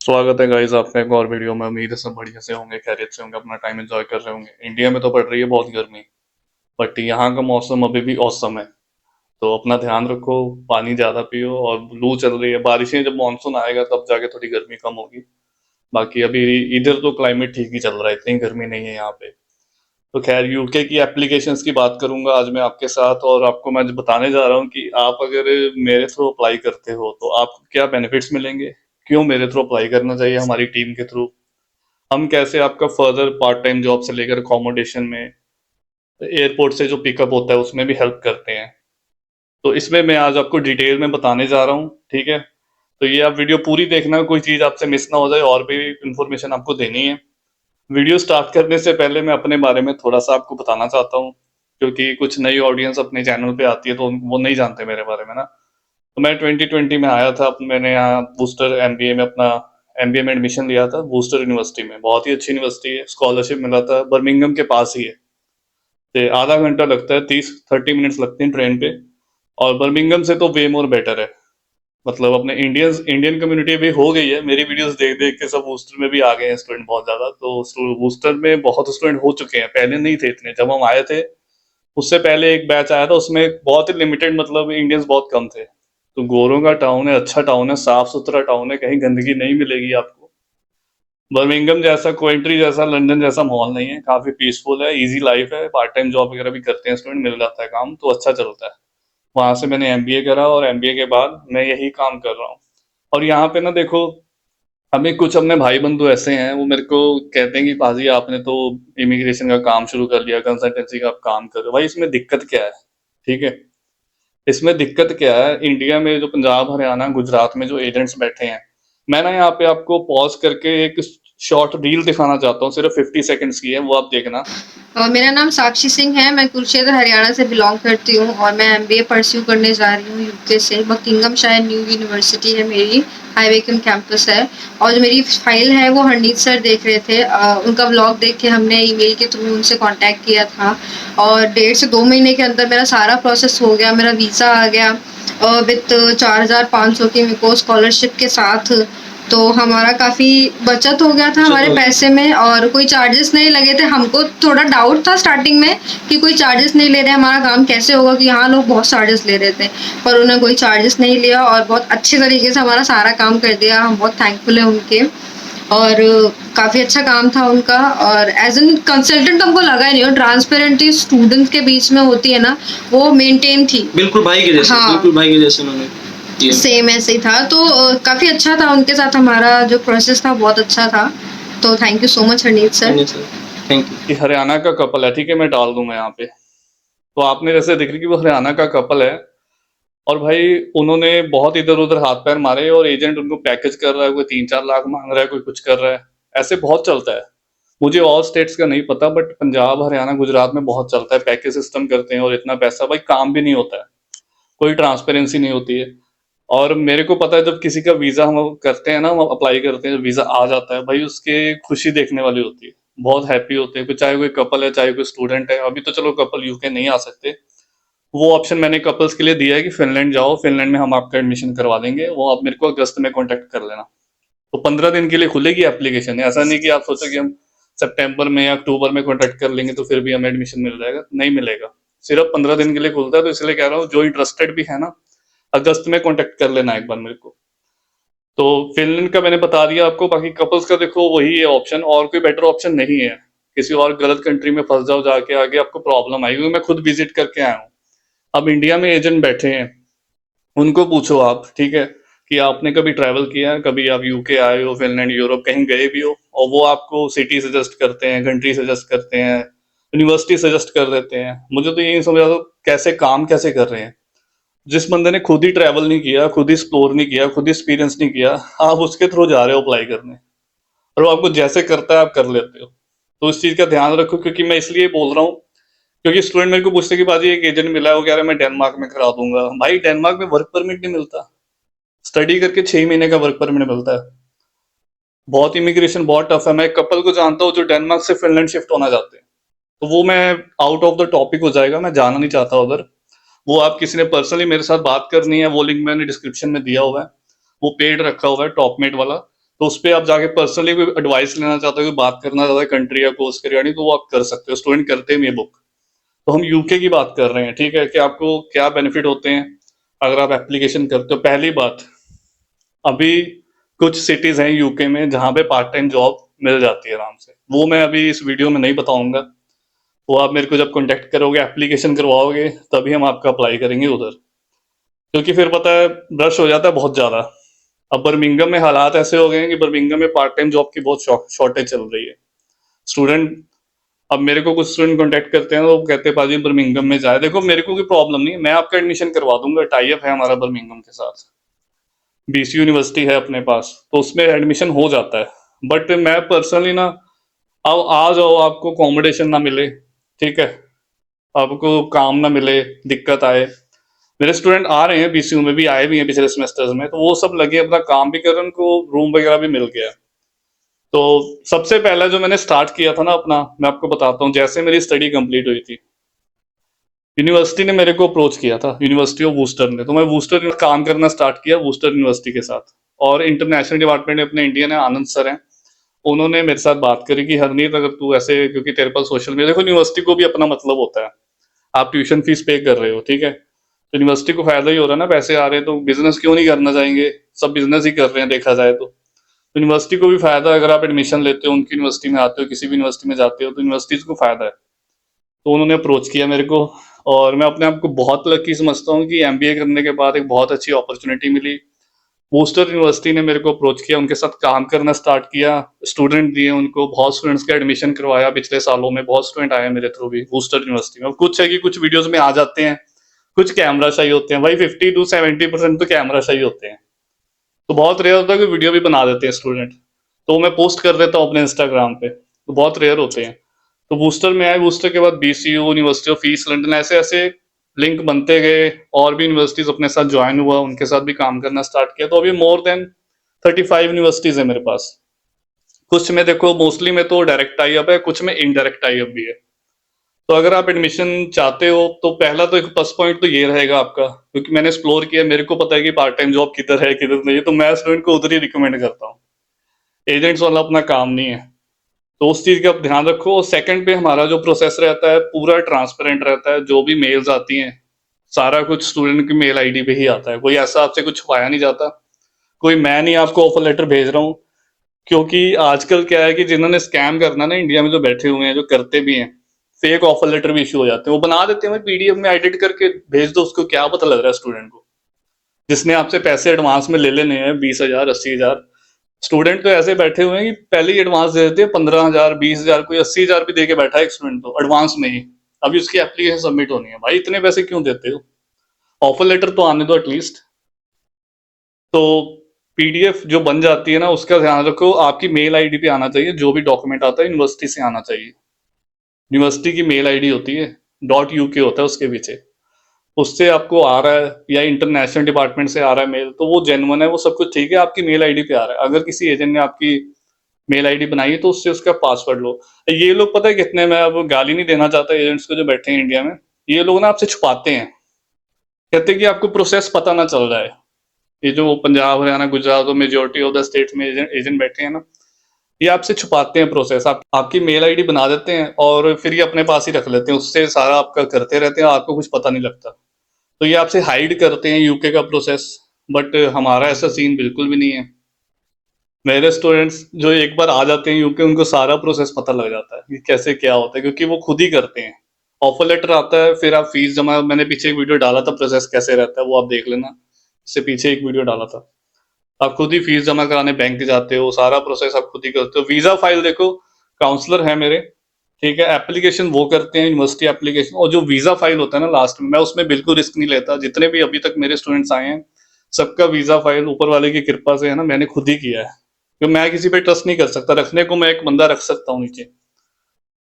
स्वागत है गाइस आपका एक और वीडियो में। उम्मीद है सब बढ़िया से होंगे, खैरियत से होंगे, अपना टाइम एंजॉय कर रहे होंगे। इंडिया में तो पड़ रही है बहुत गर्मी, बट यहाँ का मौसम अभी भी औसम है। तो अपना ध्यान रखो, पानी ज़्यादा पियो। और लू चल रही है, बारिशें जब मानसून आएगा तब जाके थोड़ी गर्मी कम होगी। बाकी अभी इधर तो क्लाइमेट ठीक ही चल रहा है, इतनी गर्मी नहीं है यहाँ पे। तो खैर, यूके की एप्लीकेशंस की बात करूंगा आज मैं आपके साथ, और आपको मैं बताने जा रहा हूँ कि आप अगर मेरे थ्रू अप्लाई करते हो तो आपको क्या बेनिफिट्स मिलेंगे, क्यों मेरे थ्रू अप्लाई करना चाहिए हमारी टीम के थ्रू, हम कैसे आपका फर्दर पार्ट टाइम जॉब से लेकर अकोमोडेशन में, एयरपोर्ट से जो पिकअप होता है उसमें भी हेल्प करते हैं। तो इसमें मैं आज आपको डिटेल में बताने जा रहा हूँ, ठीक है। तो ये आप वीडियो पूरी देखना, कोई चीज़ आपसे मिस ना हो जाए, और भी इंफॉर्मेशन आपको देनी है। वीडियो स्टार्ट करने से पहले मैं अपने बारे में थोड़ा सा आपको बताना चाहता हूँ, क्योंकि कुछ नई ऑडियंस अपने चैनल पे आती है तो वो नहीं जानते मेरे बारे में ना। तो मैं 2020 में आया था, मैंने यहाँ बूस्टर एमबीए में अपना एमबीए में एडमिशन लिया था, बूस्टर यूनिवर्सिटी में। बहुत ही अच्छी यूनिवर्सिटी है, स्कॉलरशिप मिला था, बर्मिंघम के पास ही है। तो आधा घंटा लगता है, 30-30 मिनट्स लगते हैं ट्रेन पे। और बर्मिंघम से तो वे मोर बेटर है। मतलब अपने इंडियन कम्युनिटी भी हो गई है, मेरी वीडियोस देख देख के सब बूस्टर में भी आ गए हैं स्टूडेंट बहुत ज्यादा। तो बूस्टर में बहुत स्टूडेंट हो चुके हैं, पहले नहीं थे इतने जब हम आए थे। उससे पहले एक बैच आया था, उसमें बहुत ही लिमिटेड, मतलब इंडियंस बहुत कम थे। तो गोरों का टाउन है, अच्छा टाउन है, साफ सुथरा टाउन है, कहीं गंदगी नहीं मिलेगी आपको। बर्मिंघम जैसा, कोइंट्री जैसा, लंदन जैसा माहौल नहीं है, काफी पीसफुल है, इजी लाइफ है। पार्ट टाइम जॉब वगैरह भी करते हैं स्टूडेंट, मिल जाता है काम, तो अच्छा चलता है। वहां से मैंने एमबीए करा, और एमबीए के बाद मैं यही काम कर रहा हूँ। और यहाँ पे ना देखो, हमें कुछ अपने भाई बंधु ऐसे हैं, वो मेरे को कहते हैं कि पाजी आपने तो इमिग्रेशन का काम शुरू कर लिया, कंसल्टेंसी का आप काम कर रहे हो। भाई इसमें दिक्कत क्या है, ठीक है। इसमें दिक्कत क्या है, इंडिया में जो पंजाब, हरियाणा, गुजरात में जो एजेंट्स बैठे हैं, मैं ना यहाँ पे आपको पॉज करके एक शॉर्ट रील दिखाना चाहता हूँ, सिर्फ 50 सेकंड्स की है, वो आप देखना। मेरा नाम साक्षी सिंह है। मैं कुरुक्षेत्र हरियाणा से बिलोंग करती हूँ और मैं एमबीए परस्यू करने जा रही हूँ यूके से। बकिंगम शायर न्यू यूनिवर्सिटी है मेरी, हाईवेकम कैंपस है। और जो मेरी फाइल है वो हरनीत सर देख रहे थे। उनका ब्लॉग देख के हमने ईमेल के थ्रू उनसे कांटेक्ट किया था, और 1.5 से 2 महीने के अंदर मेरा सारा प्रोसेस हो गया, मेरा वीज़ा आ गया विथ 4,500 की मेरे को स्कॉलरशिप के साथ। तो हमारा काफ़ी बचत हो गया था हमारे पैसे में, और कोई चार्जेस नहीं लगे थे। हमको थोड़ा डाउट था स्टार्टिंग में कि कोई चार्जेस नहीं ले रहे, हमारा काम कैसे होगा, कि यहाँ लोग बहुत चार्जेस ले रहे थे, पर उन्होंने कोई चार्जेस नहीं लिया और बहुत अच्छे तरीके से हमारा सारा काम कर दिया। हम बहुत थैंकफुल हैं उनके, और काफ़ी अच्छा काम था उनका। और एज एन कंसल्टेंट हमको लगा ही नहीं, और ट्रांसपेरेंटी स्टूडेंट्स के बीच में होती है ना, वो मेंटेन थी बिल्कुल भाई के जैसे। हाँ, बिल्कुल भाई के जैसे उन्होंने किया। सेम ऐसे ही था। तो काफ़ी अच्छा था उनके साथ, हमारा जो प्रोसेस था बहुत अच्छा था। तो thank you so much Harneet sir. Thank you. कि हरियाणा का कपल है, ठीक है, मैं डाल दूंगा यहाँ पे। तो आपने जैसे देख रही कि वो हरियाणा का कपल है, और भाई उन्होंने बहुत इधर उधर हाथ पैर मारे, और एजेंट उनको पैकेज कर रहा है, कोई 3-4 लाख मांग रहा है, कोई कुछ कर रहा है। ऐसे बहुत चलता है। मुझे और स्टेट्स का नहीं पता, बट पंजाब, हरियाणा, गुजरात में बहुत चलता है, पैकेज सिस्टम करते हैं, और इतना पैसा भाई काम भी नहीं होता है, कोई ट्रांसपेरेंसी नहीं होती है। और मेरे को पता है, जब किसी का वीजा हम करते हैं ना, हम अप्लाई करते हैं, वीजा आ जाता है भाई, उसके खुशी देखने वाली होती है, बहुत हैप्पी होते हैं, चाहे कोई कपल है, चाहे कोई स्टूडेंट है। अभी तो चलो कपल यूके नहीं आ सकते, वो ऑप्शन मैंने कपल्स के लिए दिया है कि फिनलैंड जाओ, फिनलैंड में हम आपका एडमिशन करवा देंगे, वो आप मेरे को अगस्त में कांटेक्ट कर लेना। तो 15 दिन के लिए खुलेगी एप्लीकेशन, ऐसा नहीं कि आप सोचो कि हम सितंबर में या अक्टूबर में कांटेक्ट कर लेंगे तो फिर भी हमें एडमिशन मिल जाएगा, नहीं मिलेगा। सिर्फ 15 दिन के लिए खुलता है, तो इसलिए कह रहा हूँ जो इंटरेस्टेड भी है ना, अगस्त में कांटेक्ट कर लेना एक बार मेरे को। तो फिनलैंड का मैंने बता दिया आपको। बाकी कपल्स का देखो वही है ऑप्शन, और कोई बेटर ऑप्शन नहीं है। किसी और गलत कंट्री में फंस जाओ जाके, आगे आपको प्रॉब्लम आएगी, क्योंकि मैं खुद विजिट करके आया हूँ। अब इंडिया में एजेंट बैठे हैं, उनको पूछो आप, ठीक है, कि आपने कभी ट्रैवल किया है, कभी आप यूके आए हो, फिनलैंड, यूरोप कहीं गए भी हो, और वो आपको सिटी सजेस्ट करते हैं, कंट्री सजेस्ट करते हैं, यूनिवर्सिटी सजेस्ट कर देते हैं। मुझे तो ये नहीं समझ आता कैसे काम कैसे कर रहे हैं। जिस बंदे ने खुद ही ट्रैवल नहीं किया, खुद ही एक्सप्लोर नहीं किया, खुद ही एक्सपीरियंस नहीं किया, आप उसके थ्रू जा रहे हो अप्लाई करने, और वो आपको जैसे करता है आप कर लेते हो। तो इस चीज का ध्यान रखो, क्योंकि मैं इसलिए बोल रहा हूँ, क्योंकि स्टूडेंट मेरे को पूछते कि बाजी एक एजेंट मिला है, वो कह रहा है मैं डेनमार्क में करा दूंगा। भाई डेनमार्क में वर्क परमिट नहीं मिलता, स्टडी करके 6 महीने का वर्क परमिट मिलता है। बहुत इमिग्रेशन बहुत टफ है। मैं एक कपल को जानता हूँ जो डेनमार्क से फिनलैंड शिफ्ट होना चाहते हैं। तो वो, मैं आउट ऑफ द टॉपिक हो जाएगा, मैं जाना नहीं चाहता उधर। वो आप किसी ने पर्सनली मेरे साथ बात करनी है, वो लिंक मैंने डिस्क्रिप्शन में दिया हुआ है, वो पेड रखा हुआ है, टॉपमेट वाला। तो उस पर आप जाके पर्सनली कोई एडवाइस लेना चाहते हो, कोई बात करना चाहते हो कंट्री या कोर्स के रिगार्डिंग, तो वो आप कर सकते हो, स्टूडेंट करते हैं ये बुक। तो हम यूके की बात कर रहे हैं, ठीक है, कि आपको क्या बेनिफिट होते हैं अगर आप एप्लीकेशन करते हो। पहली बात, अभी कुछ सिटीज हैं यूके में जहाँ पे पार्ट टाइम जॉब मिल जाती है आराम से, वो मैं अभी इस वीडियो में नहीं बताऊंगा। वो आप मेरे को जब कांटेक्ट करोगे, एप्लीकेशन करवाओगे, तभी हम आपका अप्लाई करेंगे उधर, क्योंकि फिर पता है रश हो जाता है बहुत ज्यादा। अब बर्मिंघम में हालात ऐसे हो गए हैं कि बर्मिंघम में पार्ट टाइम जॉब की बहुत शॉर्टेज चल रही है। स्टूडेंट, अब मेरे को कुछ स्टूडेंट कांटेक्ट करते हैं, तो वो कहते हैं पाजी बर्मिंघम में जाए। देखो मेरे को कोई प्रॉब्लम नहीं है, मैं आपका एडमिशन करवा दूंगा, टाई अप है हमारा बर्मिंघम के साथ, बीसी यूनिवर्सिटी है अपने पास, तो उसमें एडमिशन हो जाता है। बट मैं पर्सनली ना, अब आ जाओ आपको अकोमोडेशन ना मिले, ठीक है, आपको काम ना मिले, दिक्कत आए। मेरे स्टूडेंट आ रहे हैं, बीसीयू में भी आए भी हैं पिछले सेमेस्टर्स में, तो वो सब लगे अपना काम भी कर रहे हैं, उनको रूम वगैरह भी मिल गया। तो सबसे पहला जो मैंने स्टार्ट किया था ना अपना, मैं आपको बताता हूँ, जैसे मेरी स्टडी कंप्लीट हुई थी, यूनिवर्सिटी ने मेरे को अप्रोच किया था, यूनिवर्सिटी ऑफ वूस्टर ने, तो मैं वूस्टर में काम करना स्टार्ट किया, वूस्टर यूनिवर्सिटी के साथ। और इंटरनेशनल डिपार्टमेंट में अपने इंडियन है, आनंद सर हैं, उन्होंने मेरे साथ बात करी कि हरनीत अगर तू ऐसे, क्योंकि तेरे पास सोशल मीडिया, देखो यूनिवर्सिटी को भी अपना मतलब होता है, आप ट्यूशन फीस पे कर रहे हो, ठीक है, तो यूनिवर्सिटी को फायदा ही हो रहा है ना, पैसे आ रहे हैं, तो बिजनेस क्यों नहीं करना चाहेंगे, सब बिजनेस ही कर रहे हैं देखा जाए तो। यूनिवर्सिटी को भी फायदा है, अगर आप एडमिशन लेते हो, उनकी यूनिवर्सिटी में आते हो, किसी भी यूनिवर्सिटी में जाते हो, तो यूनिवर्सिटीज को फायदा है। तो उन्होंने अप्रोच किया मेरे को, और मैं अपने आप को बहुत लकी समझता हूँ कि एमबीए करने के बाद एक बहुत अच्छी अपॉर्चुनिटी मिली। वूस्टर यूनिवर्सिटी ने मेरे को अप्रोच किया, उनके साथ काम करना स्टार्ट किया, स्टूडेंट दिए उनको, बहुत स्टूडेंट्स का एडमिशन करवाया पिछले सालों में, बहुत स्टूडेंट आए मेरे थ्रू भी वूस्टर यूनिवर्सिटी में। कुछ है कि कुछ वीडियोस में आ जाते हैं, कुछ कैमरा शाही होते हैं भाई, 50 to 70% तो कैमरा शाही होते हैं, तो बहुत रेयर होता है कि वीडियो भी बना देते हैं स्टूडेंट, तो मैं पोस्ट कर देता हूँ अपने इंस्टाग्राम पे, तो बहुत रेयर होते हैं। तो बूस्टर में आए, बूस्टर के बाद बीसीयू, यूनिवर्सिटी ऑफ ईस्ट लंदन, ऐसे ऐसे लिंक बनते गए, और भी यूनिवर्सिटीज अपने साथ ज्वाइन हुआ, उनके साथ भी काम करना स्टार्ट किया। तो अभी मोर देन 35 यूनिवर्सिटीज है मेरे पास। कुछ में देखो, मोस्टली में तो डायरेक्ट टाई अप है, कुछ में इनडायरेक्ट टाई अप भी है। तो अगर आप एडमिशन चाहते हो, तो पहला तो एक प्लस पॉइंट तो ये रहेगा आपका, क्योंकि मैंने एक्सप्लोर किया, मेरे को पता है कि पार्ट टाइम जॉब किधर है किधर नहीं है, तो मैं स्टूडेंट को उधर ही रिकमेंड करता हूँ, एजेंट्स वाला अपना काम नहीं है। तो उस चीज का आप ध्यान रखो। सेकंड पे हमारा जो प्रोसेस रहता है पूरा ट्रांसपेरेंट रहता है, जो भी मेल्स आती हैं सारा कुछ स्टूडेंट की मेल आईडी पे ही आता है, कोई ऐसा आपसे कुछ छुपाया नहीं जाता, कोई मैं नहीं आपको ऑफर लेटर भेज रहा हूँ। क्योंकि आजकल क्या है कि जिन्होंने स्कैम करना ना, इंडिया में जो बैठे हुए हैं, जो करते भी हैं, फेक ऑफर लेटर भी इशू हो जाते हैं, वो बना देते हैं, पीडीएफ में एडिट करके भेज दो, उसको क्या पता लग रहा है स्टूडेंट को, जिसने आपसे पैसे एडवांस में ले लेने हैं 20,000 80,000। स्टूडेंट तो ऐसे बैठे हुए हैं कि पहले ही एडवांस दे देते हैं, 15,000 20,000, कोई 80,000 भी दे के बैठा है एक स्टूडेंट तो एडवांस में ही, अभी उसकी एप्लीकेशन सबमिट होनी है। भाई इतने पैसे क्यों देते हो, ऑफर लेटर तो आने दो एटलीस्ट। तो पीडीएफ जो बन जाती है ना, उसका ध्यान रखो, आपकी मेल आईडी पे आना चाहिए, जो भी डॉक्यूमेंट आता है यूनिवर्सिटी से आना चाहिए, यूनिवर्सिटी की मेल आईडी होती है, .uk होता है उसके पीछे, उससे आपको आ रहा है, या इंटरनेशनल डिपार्टमेंट से आ रहा है मेल, तो वो जेन्युइन है, वो सब कुछ ठीक है, आपकी मेल आईडी पे आ रहा है। अगर किसी एजेंट ने आपकी मेल आईडी बनाई है, तो उससे उसका पासवर्ड लो। ये लोग पता है कितने, मैं अब गाली नहीं देना चाहता एजेंट्स को जो बैठे हैं इंडिया में, ये लोग ना आपसे छुपाते हैं, कहते हैं कि आपको प्रोसेस पता ना चल रहा है। ये जो पंजाब हरियाणा गुजरात और मेजोरिटी ऑफ द स्टेट में एजेंट बैठे हैं ना, ये आपसे छुपाते हैं प्रोसेस, आपकी मेल आईडी बना देते हैं और फिर ये अपने पास ही रख लेते हैं, उससे सारा आपका करते रहते हैं, आपको कुछ पता नहीं लगता। तो ये आपसे हाइड करते हैं यूके का प्रोसेस, बट हमारा ऐसा सीन बिल्कुल भी नहीं है। मेरे स्टूडेंट्स जो एक बार आ जाते हैं यूके, उनको सारा प्रोसेस पता लग जाता है कि कैसे क्या होता है, क्योंकि वो खुद ही करते हैं। ऑफर लेटर आता है, फिर आप फीस जमा, मैंने पीछे एक वीडियो डाला था प्रोसेस कैसे रहता है, वो आप देख लेना, इससे पीछे एक वीडियो डाला था। आप खुद ही फीस जमा कराने बैंक जाते हो, सारा प्रोसेस आप खुद ही करते हो। वीजा फाइल देखो, काउंसलर है मेरे, ठीक है, एप्लीकेशन वो करते हैं यूनिवर्सिटी एप्लीकेशन, और जो वीजा फाइल होता है ना लास्ट में, मैं उसमें बिल्कुल रिस्क नहीं लेता। जितने भी अभी तक मेरे स्टूडेंट्स आए हैं, सबका वीजा फाइल ऊपर वाले की कृपा से है ना, मैंने खुद ही किया है, क्योंकि मैं किसी पे ट्रस्ट नहीं कर सकता। रखने को मैं एक बंदा रख सकता हूँ नीचे,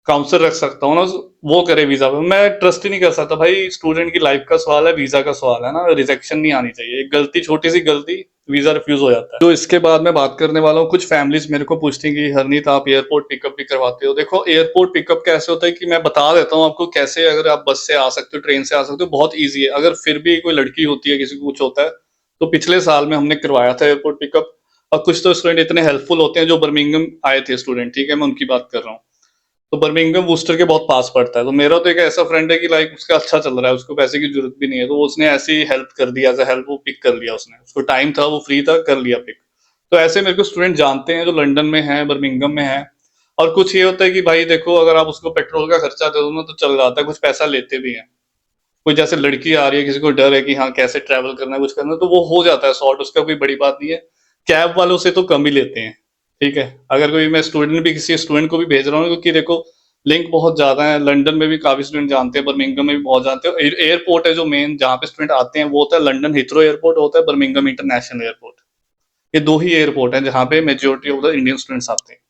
काउंसलर रख सकता हूँ ना, वो करे वीजा पे, मैं ट्रस्ट ही नहीं कर सकता भाई। स्टूडेंट की लाइफ का सवाल है, वीजा का सवाल है ना, रिजेक्शन नहीं आनी चाहिए। एक गलती, छोटी सी गलती, वीजा रिफ्यूज हो जाता है। तो इसके बाद मैं बात करने वाला हूँ, कुछ फैमिलीज मेरे को पूछती हैं कि हरनीत आप एयरपोर्ट पिकअप भी करवाते हो। देखो एयरपोर्ट पिकअप कैसे होता है कि मैं बता देता हूँ आपको कैसे, अगर आप बस से आ सकते हो, ट्रेन से आ सकते हो, बहुत ईजी है। अगर फिर भी कोई लड़की होती है, किसी को कुछ होता है, तो पिछले साल में हमने करवाया था एयरपोर्ट पिकअप। और कुछ तो स्टूडेंट इतने हेल्पफुल होते हैं, जो बर्मिंघम आए थे स्टूडेंट, ठीक है, मैं उनकी बात कर रहा हूँ। तो बर्मिंघम वूस्टर के बहुत पास पड़ता है। तो मेरा तो एक ऐसा फ्रेंड है कि लाइक उसका अच्छा चल रहा है, उसको पैसे की जरूरत भी नहीं है, तो उसने ऐसी हेल्प कर दी, एज अ हेल्प वो पिक कर लिया, उसने, उसको टाइम था, वो फ्री था, कर लिया पिक। तो ऐसे मेरे को स्टूडेंट जानते हैं जो लंदन में है, बर्मिंघम में है। और कुछ ये होता है कि भाई देखो, अगर आप उसको पेट्रोल का खर्चा दे दो ना तो चल जाता है, कुछ पैसा लेते भी हैं। कोई जैसे लड़की आ रही है, किसी को डर है कि हाँ कैसे ट्रैवल करना है, कुछ करना है, तो वो हो जाता है सॉर्ट, उसका कोई बड़ी बात नहीं है। कैब वालों से तो कम ही लेते हैं, ठीक है। अगर कोई मैं स्टूडेंट भी, किसी स्टूडेंट को भी भेज रहा हूँ, क्योंकि देखो लिंक बहुत ज्यादा है, लंदन में भी काफी स्टूडेंट जानते हैं, बर्मिंघम में भी बहुत जानते हैं। एयरपोर्ट है जो मेन, जहाँ पे स्टूडेंट आते हैं, वो होता है लंदन हिथरो एयरपोर्ट, होता है बर्मिंघम इंटरनेशनल एयरपोर्ट। ये दो ही एयरपोर्ट है जहाँ पे majority of the Indian students आते हैं।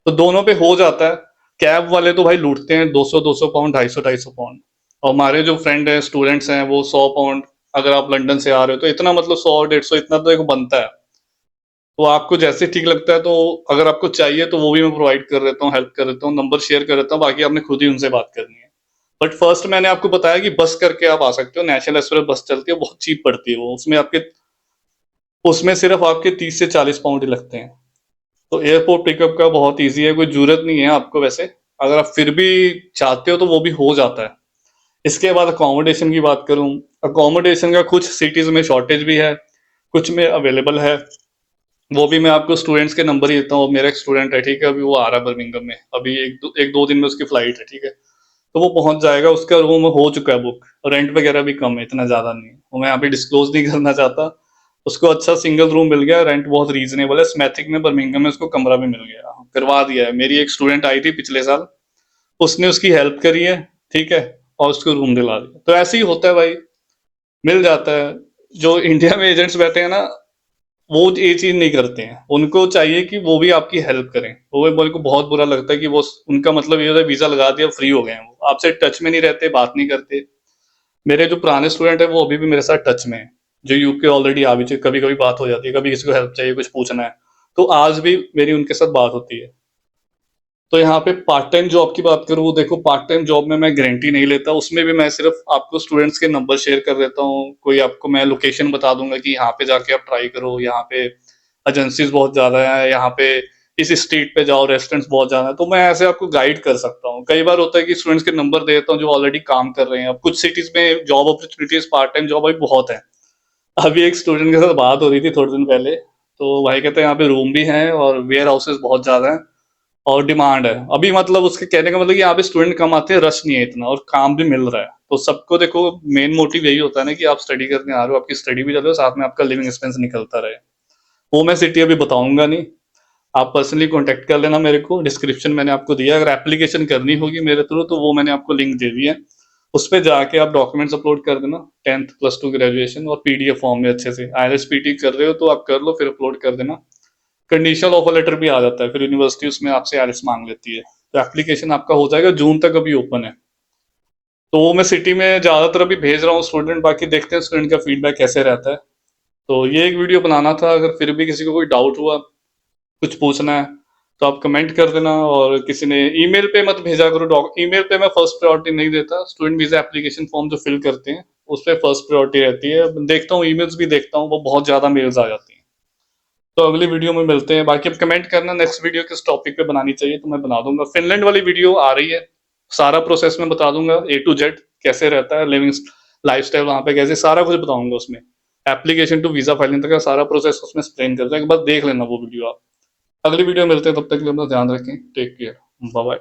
तो दोनों पे हो जाता है। कैब वाले तो भाई लूटते हैं, 200 पाउंड, 250 और हमारे जो फ्रेंड है, स्टूडेंट्स हैं, वो 100 पाउंड। अगर आप लंदन से आ रहे हो तो इतना, मतलब 100 150 इतना तो एक बनता है। तो आपको जैसे ठीक लगता है, तो अगर आपको चाहिए तो वो भी मैं प्रोवाइड कर देता हूँ, हेल्प कर देता हूँ, नंबर शेयर कर देता हूँ, बाकी आपने खुद ही उनसे बात करनी है। बट फर्स्ट मैंने आपको बताया कि बस करके आप आ सकते हो, नेशनल एक्सप्रेस बस चलती है, बहुत चीप पड़ती है वो, उसमें सिर्फ आपके 30 से 40 पाउंड ही लगते हैं। तो एयरपोर्ट पिकअप का बहुत ईजी है, कोई जरूरत नहीं है आपको वैसे। अगर आप फिर भी चाहते हो तो वो भी हो जाता है। इसके बाद अकोमोडेशन की बात करूं, अकोमोडेशन का कुछ सिटीज में शॉर्टेज भी है, कुछ में अवेलेबल है। वो भी मैं आपको स्टूडेंट्स के नंबर ही देता हूँ। मेरा एक स्टूडेंट है, ठीक है, अभी वो आ रहा है बर्मिंघम में, अभी एक दो दिन में उसकी फ्लाइट है, ठीक है। तो वो पहुंच जाएगा, उसका रूम हो चुका है बुक, रेंट वगैरह भी कम है, इतना ज्यादा नहीं है, वो मैं यहाँ पे डिस्क्लोज नहीं करना चाहता। उसको अच्छा सिंगल रूम मिल गया, रेंट बहुत रीजनेबल है, स्मैथिक में बर्मिंघम में उसको कमरा भी मिल गया, करवा दिया है। मेरी एक स्टूडेंट आई थी पिछले साल, उसने उसकी हेल्प करी है, ठीक है, और उसको रूम दिला दिया। तो ऐसे ही होता है भाई, मिल जाता है। जो इंडिया में एजेंट्स बैठे हैं ना, वो ये चीज नहीं करते हैं, उनको चाहिए कि वो भी आपकी हेल्प करें। वो मेरे को बहुत बुरा लगता है कि वो, उनका मतलब ये होता है वीजा लगा दिया, फ्री हो गए हैं, वो आपसे टच में नहीं रहते, बात नहीं करते। मेरे जो पुराने स्टूडेंट है वो अभी भी मेरे साथ टच में है, जो यूके ऑलरेडी आ भी चुके, कभी कभी बात हो जाती है, कभी किसी को हेल्प चाहिए, कुछ पूछना है, तो आज भी मेरी उनके साथ बात होती है। तो यहाँ पे पार्ट टाइम जॉब की बात करूँ, देखो पार्ट टाइम जॉब में मैं गारंटी नहीं लेता, उसमें भी मैं सिर्फ आपको स्टूडेंट्स के नंबर शेयर कर देता हूँ। कोई आपको मैं लोकेशन बता दूंगा कि यहाँ पे जाके आप ट्राई करो, यहाँ पे एजेंसीज बहुत ज्यादा है, यहाँ पे इस स्ट्रीट पे जाओ, रेस्टोरेंट्स बहुत ज्यादा है, तो मैं ऐसे आपको गाइड कर सकता हूँ। कई बार होता है कि स्टूडेंट्स के नंबर दे देता हूँ जो ऑलरेडी काम कर रहे हैं। अब कुछ सिटीज में job opportunities part time job अभी बहुत है। अभी एक स्टूडेंट के साथ बात हो रही थी थोड़े दिन पहले, तो भाई कहते हैं यहाँ पे रूम भी हैं और वेयर हाउसेस बहुत ज्यादा हैं और डिमांड है अभी, मतलब उसके कहने का मतलब कि यहाँ पे स्टूडेंट कम आते हैं, रश नहीं है इतना, और काम भी मिल रहा है। तो सबको देखो, मेन मोटिव यही होता है ना कि आप स्टडी करने आ रहे हो, आपकी स्टडी भी चल रही हो, साथ में आपका लिविंग एक्सपेंस निकलता रहे। वो मैं सिटी अभी बताऊंगा नहीं, आप पर्सनली कांटेक्ट कर लेना मेरे को, डिस्क्रिप्शन मैंने आपको दिया। अगर एप्लीकेशन करनी होगी मेरे थ्रू तो वो मैंने आपको लिंक दे दिया है, उस पर जाके आप डॉक्यूमेंट्स अपलोड कर देना, 10th +2 ग्रेजुएशन, और पीडीएफ फॉर्म में अच्छे से। IELTS कर रहे हो तो आप कर लो, फिर अपलोड कर देना। कंडीशनल ऑफर लेटर भी आ जाता है, फिर यूनिवर्सिटी उसमें आपसे IELTS मांग लेती है। तो एप्लीकेशन आपका हो जाएगा, जून तक अभी ओपन है। तो वो मैं सिटी में ज्यादातर अभी भेज रहा हूँ स्टूडेंट, बाकी देखते हैं स्टूडेंट का फीडबैक कैसे रहता है। तो ये एक वीडियो बनाना था, अगर फिर भी किसी को कोई डाउट हुआ, कुछ पूछना है, तो आप कमेंट कर देना। और किसी ने ईमेल पे मत भेजा करो, ईमेल पे मैं फर्स्ट प्रायोरिटी नहीं देता। स्टूडेंट वीजा एप्लीकेशन फॉर्म जो फिल करते हैं उस पर फर्स्ट प्रायोरिटी रहती है। देखता हूँ ईमेल्स भी देखता हूँ, वो बहुत ज्यादा मेल्स आ जाती हैं। तो अगली वीडियो में मिलते हैं। बाकी अब कमेंट करना नेक्स्ट वीडियो किस टॉपिक पे बनानी चाहिए, तो मैं बना दूंगा। फिनलैंड वाली वीडियो आ रही है, सारा प्रोसेस में बता दूंगा, A to Z कैसे रहता है, लिविंग लाइफस्टाइल वहां पे कैसे, सारा कुछ बताऊंगा उसमें। एप्लीकेशन टू वीजा फाइलिंग तक का सारा प्रोसेस उसमें एक्सप्लेन करता है, एक बार देख लेना वो वीडियो आप। अगली वीडियो में मिलते हैं, तब तक के लिए अपना ध्यान रखें, टेक केयर, बाय बाय।